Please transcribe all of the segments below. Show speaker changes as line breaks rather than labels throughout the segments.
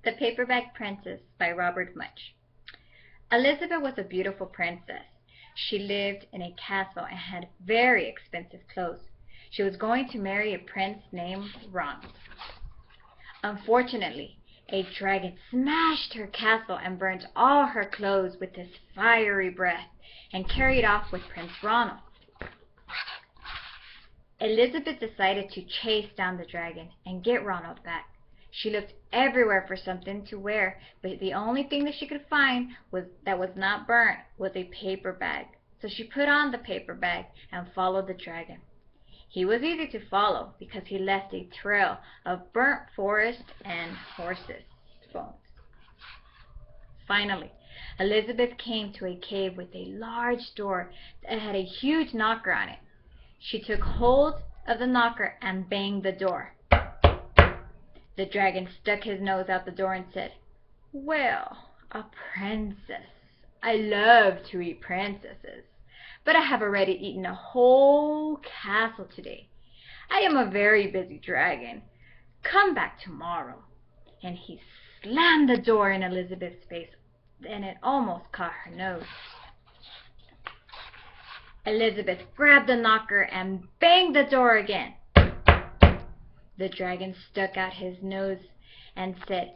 The Paperback Princess by Robert Much. Elizabeth was a beautiful princess. She lived in a castle and had very expensive clothes. She was going to marry a prince named Ronald. Unfortunately, a dragon smashed her castle and burnt all her clothes with his fiery breath and carried off with Prince Ronald. Elizabeth decided to chase down the dragon and get Ronald back. She looked everywhere for something to wear, but the only thing that she could find that was not burnt was a paper bag. So she put on the paper bag and followed the dragon. He was easy to follow because he left a trail of burnt forest and horses' bones. Finally, Elizabeth came to a cave with a large door that had a huge knocker on it. She took hold of the knocker and banged the door. The dragon stuck his nose out the door and said, "Well, a princess. I love to eat princesses, but I have already eaten a whole castle today. I am a very busy dragon. Come back tomorrow." And he slammed the door in Elizabeth's face, and it almost caught her nose. Elizabeth grabbed the knocker and banged the door again. The dragon stuck out his nose and said,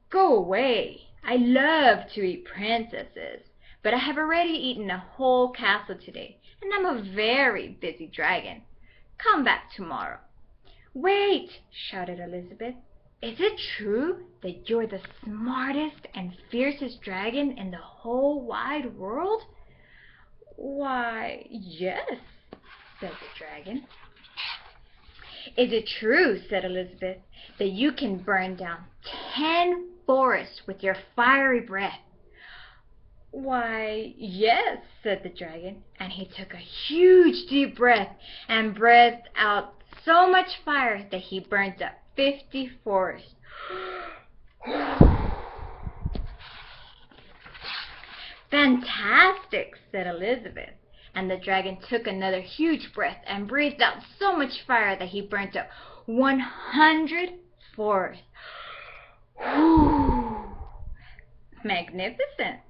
"Go away. I love to eat princesses, but I have already eaten a whole castle today, and I'm a very busy dragon. Come back tomorrow." "Wait!" shouted Elizabeth. "Is it true that you're the smartest and fiercest dragon in the whole wide world?" "Why, yes," said the dragon. "Is it true," said Elizabeth, "that you can burn down 10 forests with your fiery breath?" "Why, yes," said the dragon, and he took a huge deep breath and breathed out so much fire that he burnt up 50 forests. "Fantastic," said Elizabeth, and the dragon took another huge breath and breathed out so much fire that he burnt up 100 forests. "Magnificent,"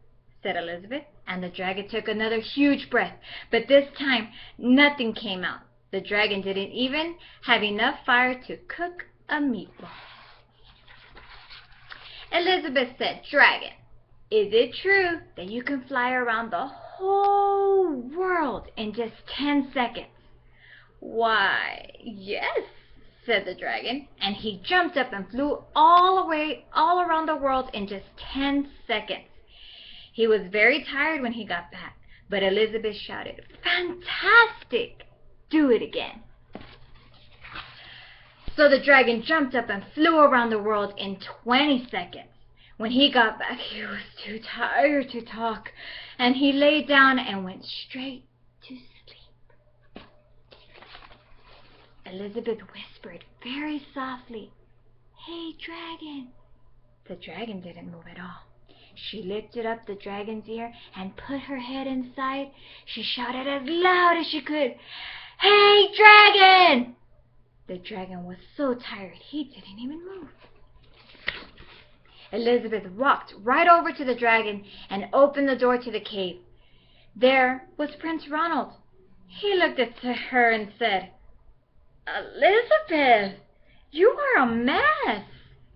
said Elizabeth, and the dragon took another huge breath, but this time nothing came out. The dragon didn't even have enough fire to cook a meatball. Elizabeth said, "Dragon, is it true that you can fly around the whole world in just 10 seconds?" "Why, yes," said the dragon, and he jumped up and flew all around the world in just 10 seconds. He was very tired when he got back, but Elizabeth shouted, "Fantastic! Do it again." So the dragon jumped up and flew around the world in 20 seconds. When he got back, he was too tired to talk, and he lay down and went straight to sleep. Elizabeth whispered very softly, "Hey, dragon." The dragon didn't move at all. She lifted up the dragon's ear and put her head inside. She shouted as loud as she could, "Hey, dragon!" The dragon was so tired he didn't even move. Elizabeth walked right over to the dragon and opened the door to the cave. There was Prince Ronald. He looked at her and said, "Elizabeth, you are a mess.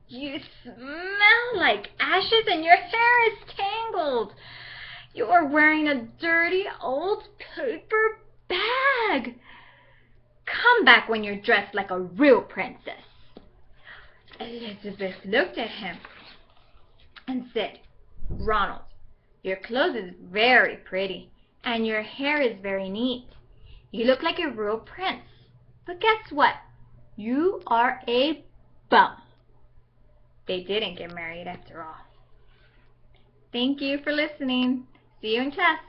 You smell like ashes and your hair is tangled. You are wearing a dirty old paper bag. Come back when you're dressed like a real princess." Elizabeth looked at him and said, "Ronald, your clothes is very pretty and your hair is very neat. You look like a real prince. But guess what? You are a bum." They didn't get married after all. Thank you for listening. See you in class.